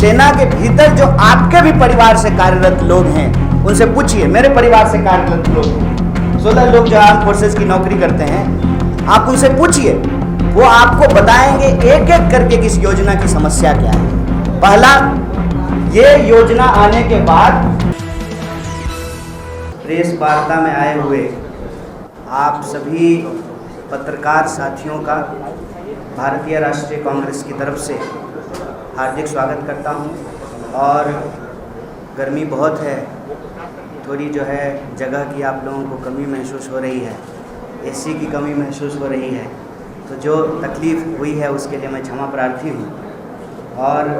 सेना के भीतर जो आपके भी परिवार से कार्यरत लोग हैं उनसे पूछिए। मेरे परिवार से कार्यरत लोग 16 लोग जो आर्म फोर्सेस की नौकरी करते हैं, आप उनसे पूछिए, वो आपको बताएंगे एक एक करके किस योजना की समस्या क्या है। पहला, ये योजना आने के बाद प्रेस वार्ता में आए हुए आप सभी पत्रकार साथियों का भारतीय राष्ट्रीय कांग्रेस की तरफ से हार्दिक स्वागत करता हूं। और गर्मी बहुत है, थोड़ी जो है जगह की आप लोगों को कमी महसूस हो रही है, एसी की कमी महसूस हो रही है, तो जो तकलीफ़ हुई है उसके लिए मैं क्षमा प्रार्थी हूं। और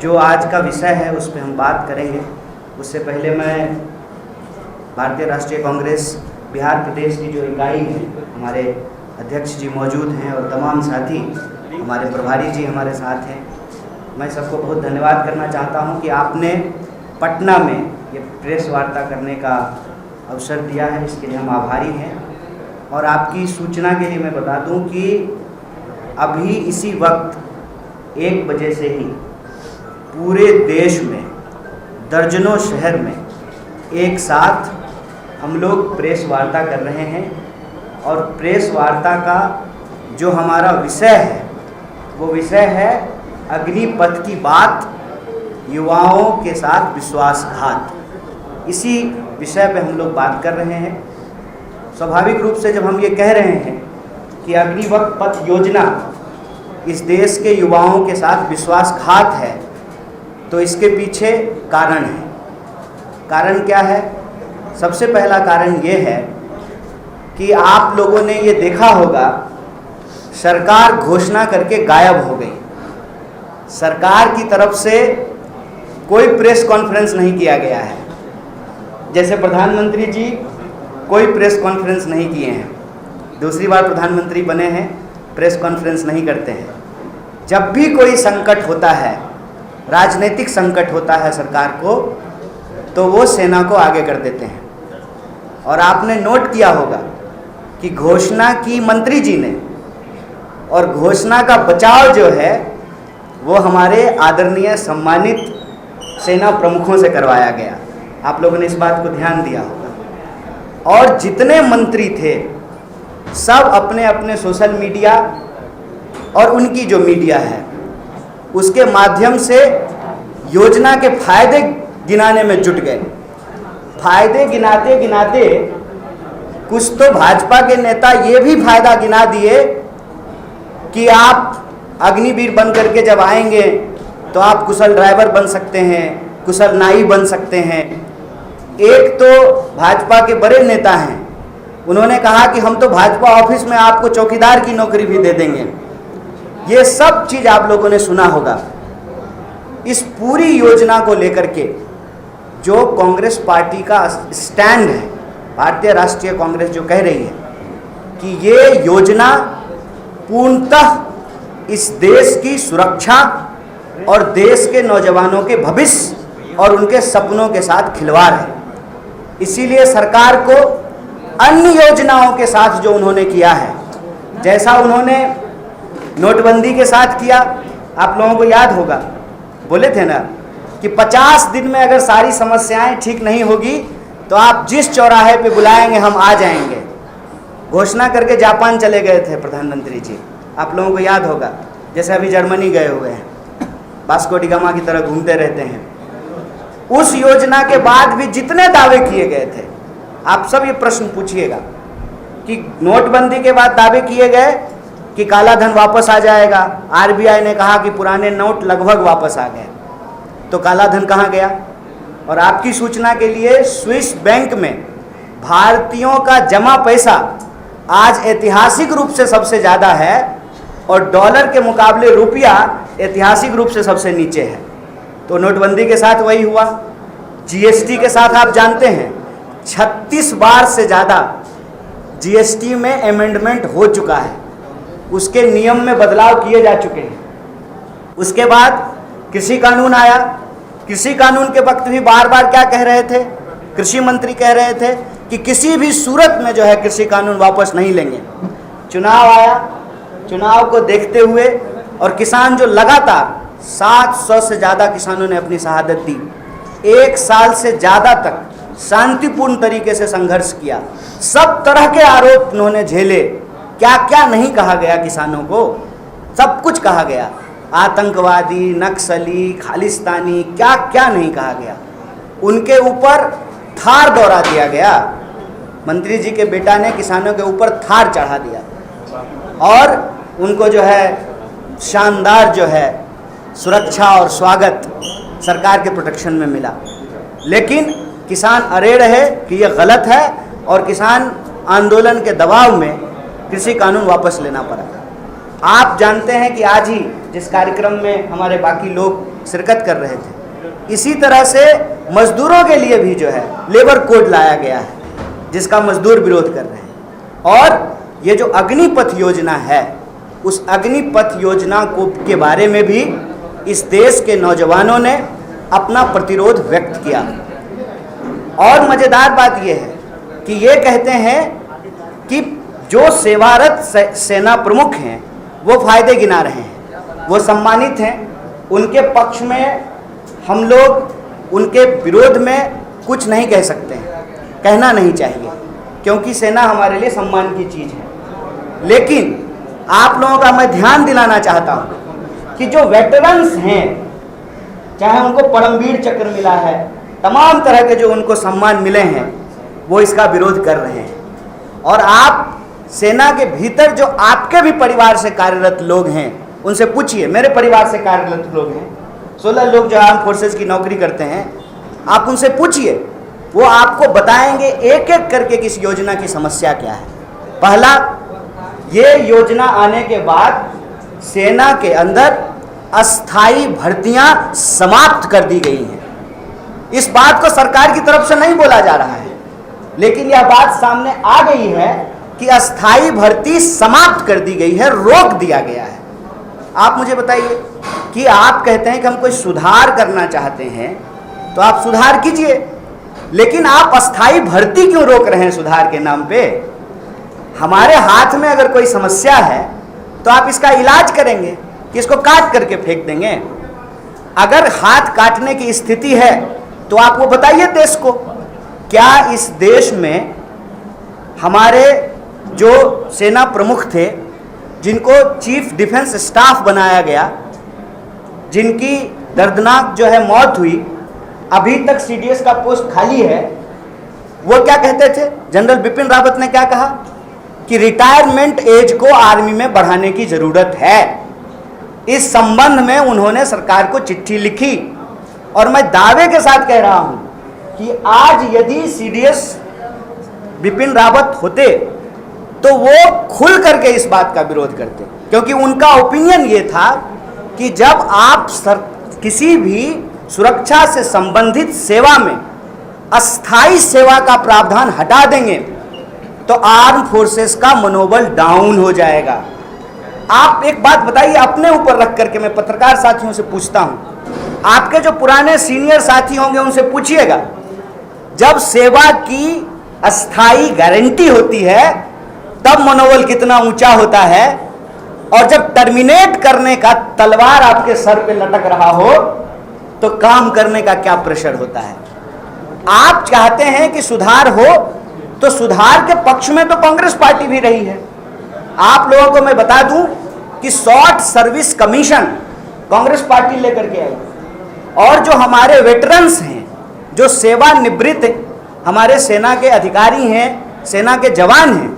जो आज का विषय है उस पर हम बात करेंगे। उससे पहले मैं भारतीय राष्ट्रीय कांग्रेस बिहार प्रदेश की जो इकाई है, हमारे अध्यक्ष जी मौजूद हैं और तमाम साथी, हमारे प्रभारी जी हमारे साथ हैं, मैं सबको बहुत धन्यवाद करना चाहता हूं कि आपने पटना में ये प्रेस वार्ता करने का अवसर दिया है, इसके लिए हम आभारी हैं। और आपकी सूचना के लिए मैं बता दूं कि अभी इसी वक्त 1 बजे से ही पूरे देश में दर्जनों शहर में एक साथ हम लोग प्रेस वार्ता कर रहे हैं। और प्रेस वार्ता का जो हमारा विषय है वो विषय है अग्निपथ की बात, युवाओं के साथ विश्वासघात। इसी विषय पे हम लोग बात कर रहे हैं। स्वाभाविक रूप से जब हम ये कह रहे हैं कि अग्निपथ योजना इस देश के युवाओं के साथ विश्वासघात है, तो इसके पीछे कारण है। कारण क्या है? सबसे पहला कारण ये है कि आप लोगों ने ये देखा होगा, सरकार घोषणा करके गायब हो गई। सरकार की तरफ से कोई प्रेस कॉन्फ्रेंस नहीं किया गया है। जैसे प्रधानमंत्री जी कोई प्रेस कॉन्फ्रेंस नहीं किए हैं, दूसरी बार प्रधानमंत्री बने हैं, प्रेस कॉन्फ्रेंस नहीं करते हैं। जब भी कोई संकट होता है, राजनीतिक संकट होता है सरकार को, तो वो सेना को आगे कर देते हैं। और आपने नोट किया होगा कि घोषणा की मंत्री जी ने, और घोषणा का बचाव जो है वो हमारे आदरणीय सम्मानित सेना प्रमुखों से करवाया गया। आप लोगों ने इस बात को ध्यान दिया होगा। और जितने मंत्री थे सब अपने अपने सोशल मीडिया और उनकी जो मीडिया है उसके माध्यम से योजना के फायदे गिनाने में जुट गए। फायदे गिनाते गिनाते कुछ तो भाजपा के नेता ये भी फायदा गिना दिए कि आप अग्निवीर बन करके जब आएंगे तो आप कुशल ड्राइवर बन सकते हैं, कुशल नाई बन सकते हैं। एक तो भाजपा के बड़े नेता हैं, उन्होंने कहा कि हम तो भाजपा ऑफिस में आपको चौकीदार की नौकरी भी दे देंगे। ये सब चीज़ आप लोगों ने सुना होगा। इस पूरी योजना को लेकर के जो कांग्रेस पार्टी का स्टैंड है, भारतीय राष्ट्रीय कांग्रेस जो कह रही है कि ये योजना पूर्णतः इस देश की सुरक्षा और देश के नौजवानों के भविष्य और उनके सपनों के साथ खिलवाड़ है। इसीलिए सरकार को अन्य योजनाओं के साथ जो उन्होंने किया है, जैसा उन्होंने नोटबंदी के साथ किया, आप लोगों को याद होगा, बोले थे ना कि 50 दिन में अगर सारी समस्याएं ठीक नहीं होगी तो आप जिस चौराहे पे बुलाएंगे हम आ जाएंगे। घोषणा करके जापान चले गए थे प्रधानमंत्री जी, आप लोगों को याद होगा। जैसे अभी जर्मनी गए हुए हैं, वास्को डी गामा की तरह घूमते रहते हैं। उस योजना के बाद भी जितने दावे किए गए थे, आप सब ये प्रश्न पूछिएगा कि नोटबंदी के बाद दावे किए गए कि काला धन वापस आ जाएगा। आरबीआई ने कहा कि पुराने नोट लगभग वापस आ गए, तो काला धन कहाँ गया? और आपकी सूचना के लिए स्विस बैंक में भारतीयों का जमा पैसा आज ऐतिहासिक रूप से सबसे ज़्यादा है और डॉलर के मुकाबले रुपया ऐतिहासिक रूप से सबसे नीचे है। तो नोटबंदी के साथ वही हुआ। जीएसटी के साथ आप जानते हैं 36 बार से ज़्यादा जीएसटी में अमेंडमेंट हो चुका है, उसके नियम में बदलाव किए जा चुके हैं। उसके बाद कृषि कानून आया। कृषि कानून के वक्त भी बार बार क्या कह रहे थे? कृषि मंत्री कह रहे थे कि किसी भी सूरत में जो है कृषि कानून वापस नहीं लेंगे। चुनाव आया, चुनाव को देखते हुए और किसान जो लगातार 700 से ज़्यादा किसानों ने अपनी शहादत दी। 1 साल से ज़्यादा तक शांतिपूर्ण तरीके से संघर्ष किया। सब तरह के आरोप उन्होंने झेले। क्या क्या नहीं कहा गया किसानों को, सब कुछ कहा गया। आतंकवादी, नक्सली, खालिस्तानी, क्या क्या नहीं कहा गया। उनके ऊपर थार दौरा दिया गया। मंत्री जी के बेटा ने किसानों के ऊपर थार चढ़ा दिया और उनको जो है शानदार जो है सुरक्षा और स्वागत सरकार के प्रोटेक्शन में मिला। लेकिन किसान अड़े रहे कि ये गलत है और किसान आंदोलन के दबाव में कृषि कानून वापस लेना पड़ा। आप जानते हैं कि आज ही जिस कार्यक्रम में हमारे बाकी लोग शिरकत कर रहे थे, इसी तरह से मजदूरों के लिए भी जो है लेबर कोड लाया गया है, जिसका मजदूर विरोध कर रहे हैं। और ये जो अग्निपथ योजना है, उस अग्निपथ योजना को के बारे में भी इस देश के नौजवानों ने अपना प्रतिरोध व्यक्त किया। और मज़ेदार बात यह है कि ये कहते हैं कि जो सेवारत सेना प्रमुख हैं वो फायदे गिना रहे हैं, वो सम्मानित हैं, उनके पक्ष में हम लोग उनके विरोध में कुछ नहीं कह सकते हैं, कहना नहीं चाहिए, क्योंकि सेना हमारे लिए सम्मान की चीज़ है। लेकिन आप लोगों का मैं ध्यान दिलाना चाहता हूँ कि जो वेटरन्स हैं, चाहे उनको परमवीर चक्र मिला है, तमाम तरह के जो उनको सम्मान मिले हैं, वो इसका विरोध कर रहे हैं। और आप सेना के भीतर जो आपके भी परिवार से कार्यरत लोग हैं, उनसे पूछिए। मेरे परिवार से कार्यरत लोग हैं, 16 लोग जो आर्म फोर्सेस की नौकरी करते हैं, आप उनसे पूछिए, वो आपको बताएंगे एक एक करके कि इस योजना की समस्या क्या है। पहला, ये योजना आने के बाद सेना के अंदर अस्थाई भर्तियां समाप्त कर दी गई हैं। इस बात को सरकार की तरफ से नहीं बोला जा रहा है, लेकिन यह बात सामने आ गई है कि अस्थाई भर्ती समाप्त कर दी गई है, रोक दिया गया है। आप मुझे बताइए कि आप कहते हैं कि हम कोई सुधार करना चाहते हैं, तो आप सुधार कीजिए, लेकिन आप अस्थाई भर्ती क्यों रोक रहे हैं सुधार के नाम पे? हमारे हाथ में अगर कोई समस्या है तो आप इसका इलाज करेंगे कि इसको काट करके फेंक देंगे? अगर हाथ काटने की स्थिति है तो आप वो बताइए देश को। क्या इस देश में हमारे जो सेना प्रमुख थे, जिनको चीफ डिफेंस स्टाफ बनाया गया, जिनकी दर्दनाक जो है मौत हुई, अभी तक सीडीएस का पोस्ट खाली है, वो क्या कहते थे? जनरल बिपिन रावत ने क्या कहा कि रिटायरमेंट एज को आर्मी में बढ़ाने की जरूरत है। इस संबंध में उन्होंने सरकार को चिट्ठी लिखी और मैं दावे के साथ कह रहा हूं कि आज यदि सीडीएस बिपिन रावत होते तो वो खुल करके इस बात का विरोध करते, क्योंकि उनका ओपिनियन ये था कि जब आप किसी भी सुरक्षा से संबंधित सेवा में अस्थाई सेवा का प्रावधान हटा देंगे तो आर्म फोर्सेस का मनोबल डाउन हो जाएगा। आप एक बात बताइए, अपने ऊपर रख करके मैं पत्रकार साथियों से पूछता हूं, आपके जो पुराने सीनियर साथी होंगे उनसे पूछिएगा, जब सेवा की अस्थाई गारंटी होती है तब मनोबल कितना ऊंचा होता है, और जब टर्मिनेट करने का तलवार आपके सर पे लटक रहा हो तो काम करने का क्या प्रेशर होता है। आप चाहते हैं कि सुधार हो, तो सुधार के पक्ष में तो कांग्रेस पार्टी भी रही है। आप लोगों को मैं बता दूं कि short service commission Congress party लेकर के आई, और जो हमारे वेटरन्स हैं, जो सेवानिवृत्त हमारे सेना के अधिकारी हैं, सेना के जवान हैं,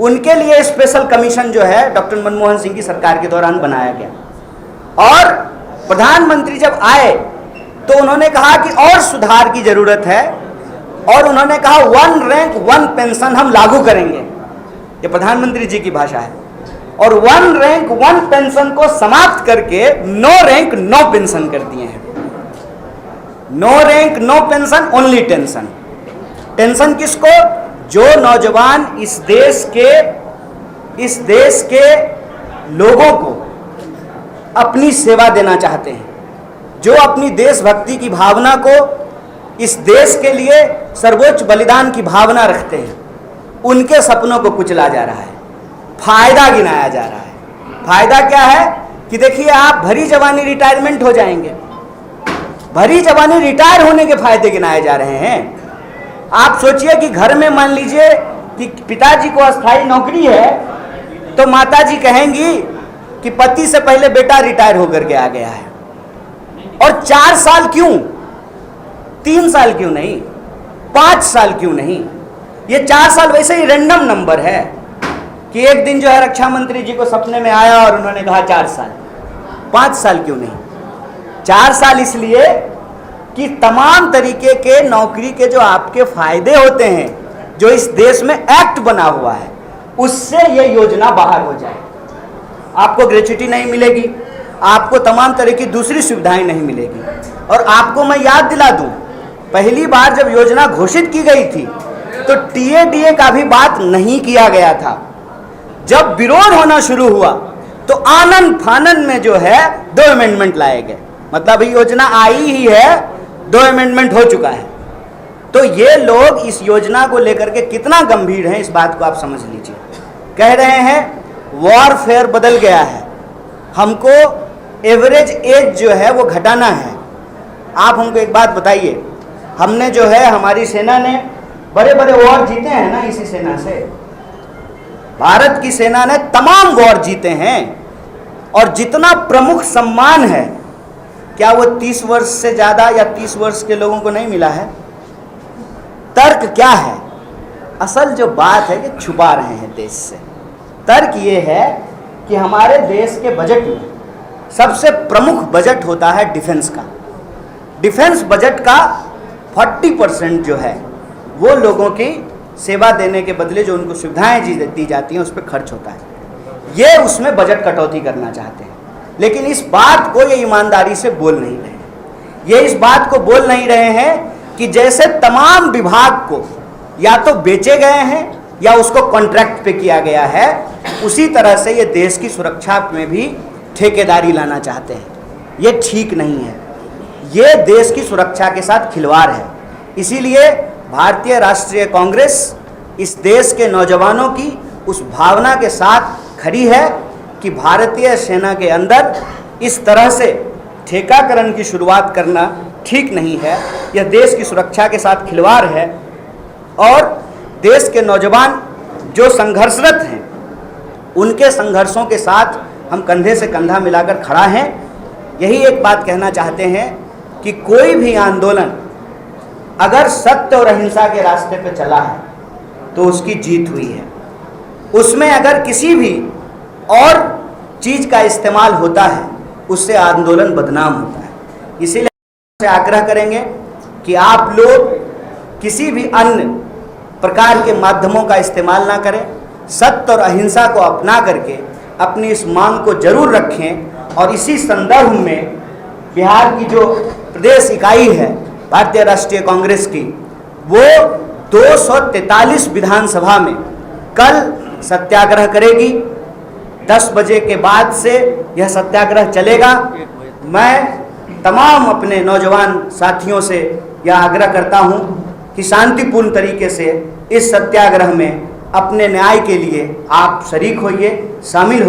उनके लिए स्पेशल कमीशन जो है डॉक्टर मनमोहन सिंह की सरकार के दौरान बनाया गया। और प्रधानमंत्री जब आए तो उन्होंने कहा कि और सुधार की जरूरत है, और उन्होंने कहा 1 रैंक 1 पेंशन हम लागू करेंगे। ये प्रधानमंत्री जी की भाषा है। और 1 रैंक 1 पेंशन को समाप्त करके 9 रैंक 9 पेंशन कर दिए हैं। 9 rank 9 pension, only tension. Tension किसको? जो नौजवान इस देश के लोगों को अपनी सेवा देना चाहते हैं, जो अपनी देशभक्ति की भावना को, इस देश के लिए सर्वोच्च बलिदान की भावना रखते हैं, उनके सपनों को कुचला जा रहा है, फायदा गिनाया जा रहा है। फायदा क्या है कि देखिए आप भरी जवानी रिटायरमेंट हो जाएंगे। भरी जवानी रिटायर होने के फायदे गिनाए जा रहे हैं। आप सोचिए कि घर में मान लीजिए कि पिताजी को अस्थायी नौकरी है, तो माताजी कहेंगी कि पति से पहले बेटा रिटायर होकर के आ गया है। और 4 साल क्यों, 3 साल क्यों नहीं, 5 साल क्यों नहीं? ये 4 साल वैसे ही रैंडम नंबर है कि एक दिन जो है रक्षा मंत्री जी को सपने में आया और उन्होंने कहा 4 साल। 5 साल क्यों नहीं? 4 साल इसलिए कि तमाम तरीके के नौकरी के जो आपके फायदे होते हैं, जो इस देश में एक्ट बना हुआ है, उससे ये योजना बाहर हो जाए। आपको ग्रेच्युटी नहीं मिलेगी, आपको तमाम तरह की दूसरी सुविधाएं नहीं मिलेगी। और आपको मैं याद दिला दूं, पहली बार जब योजना घोषित की गई थी तो टीए-डीए का भी बात नहीं किया गया था। जब विरोध होना शुरू हुआ तो आनन फानन में जो है 2 अमेंडमेंट लाए गए। मतलब ये योजना आई ही है, 2 अमेंडमेंट हो चुका है। तो ये लोग इस योजना को लेकर के कितना गंभीर हैं, इस बात को आप समझ लीजिए। कह रहे हैं वॉरफेयर बदल गया है, हमको एवरेज एज जो है वो घटाना है। आप हमको एक बात बताइए, हमने जो है हमारी सेना ने बड़े बड़े वॉर जीते हैं ना, इसी सेना से। भारत की सेना ने तमाम वॉर जीते हैं और जितना प्रमुख सम्मान है, क्या वो 30 वर्ष से ज़्यादा या 30 वर्ष के लोगों को नहीं मिला है? तर्क क्या है? असल जो बात है कि छुपा रहे हैं देश से। तर्क ये है कि हमारे देश के बजट में सबसे प्रमुख बजट होता है डिफेंस का। डिफेंस बजट का 40% जो है वो लोगों की सेवा देने के बदले जो उनको सुविधाएं दी जाती हैं उस पर खर्च होता है। ये उसमें बजट कटौती करना चाहते हैं, लेकिन इस बात को ये ईमानदारी से बोल नहीं रहे। ये इस बात को बोल नहीं रहे हैं कि जैसे तमाम विभाग को या तो बेचे गए हैं या उसको कॉन्ट्रैक्ट पे किया गया है, उसी तरह से ये देश की सुरक्षा में भी ठेकेदारी लाना चाहते हैं। ये ठीक नहीं है, ये देश की सुरक्षा के साथ खिलवाड़ है। इसीलिए भारतीय राष्ट्रीय कांग्रेस इस देश के नौजवानों की उस भावना के साथ खड़ी है कि भारतीय सेना के अंदर इस तरह से ठेकाकरण की शुरुआत करना ठीक नहीं है। यह देश की सुरक्षा के साथ खिलवाड़ है और देश के नौजवान जो संघर्षरत हैं, उनके संघर्षों के साथ हम कंधे से कंधा मिलाकर खड़ा हैं। यही एक बात कहना चाहते हैं कि कोई भी आंदोलन अगर सत्य और अहिंसा के रास्ते पे चला है तो उसकी जीत हुई है। उसमें अगर किसी भी और चीज़ का इस्तेमाल होता है, उससे आंदोलन बदनाम होता है। इसीलिए से आग्रह करेंगे कि आप लोग किसी भी अन्य प्रकार के माध्यमों का इस्तेमाल ना करें, सत्य और अहिंसा को अपना करके अपनी इस मांग को जरूर रखें। और इसी संदर्भ में बिहार की जो प्रदेश इकाई है भारतीय राष्ट्रीय कांग्रेस की, वो 243 विधानसभा में कल सत्याग्रह करेगी। 10 बजे के बाद से यह सत्याग्रह चलेगा। मैं तमाम अपने नौजवान साथियों से यह आग्रह करता हूं कि शांतिपूर्ण तरीके से इस सत्याग्रह में अपने न्याय के लिए आप शरीक होइए, शामिल होइए।